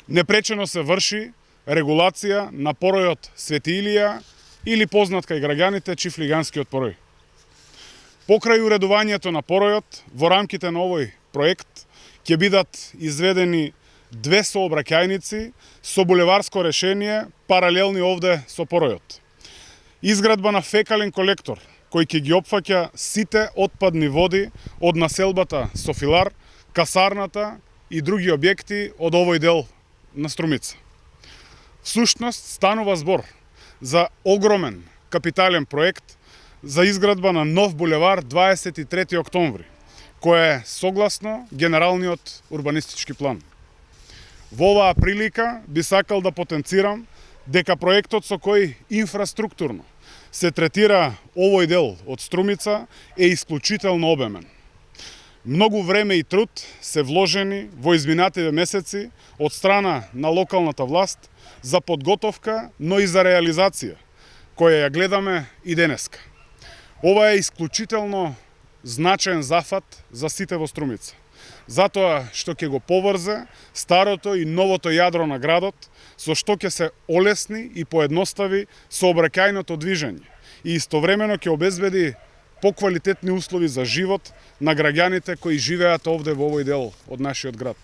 Непречено се врши регулација на поројот Свети Илија или познат кај граѓаните Чифлиганскиот порој. Покрај уредувањето на поројот, во рамките на овој проект ќе бидат изведени 2 сообраќајници со булеварско решение паралелни овде со поројот. Изградба на фекален колектор кој ќе ги опфаќа сите отпадни води од населбата Софилар, касарната и други објекти од овој дел на Струмица. Всушност станува збор за огромен капитален проект за изградба на нов булевар 23 октомври, кој е согласно генералниот урбанистички план. Во оваа прилика би сакал да потенцирам дека проектот со кој инфраструктурно се третира овој дел од Струмица е исклучително обемен. Многу време и труд се вложени во изминативе месеци од страна на локалната власт за подготовка, но и за реализација, која ја гледаме и денеска. Ова е исклучително значаен зафат за сите во Струмица, затоа што ќе го поврзе старото и новото јадро на градот, со што ќе се олесни и поедностави сообраќајното движење и истовремено ќе обезбеди поквалитетни услови за живот на граѓаните кои живеат овде во овој дел од нашиот град.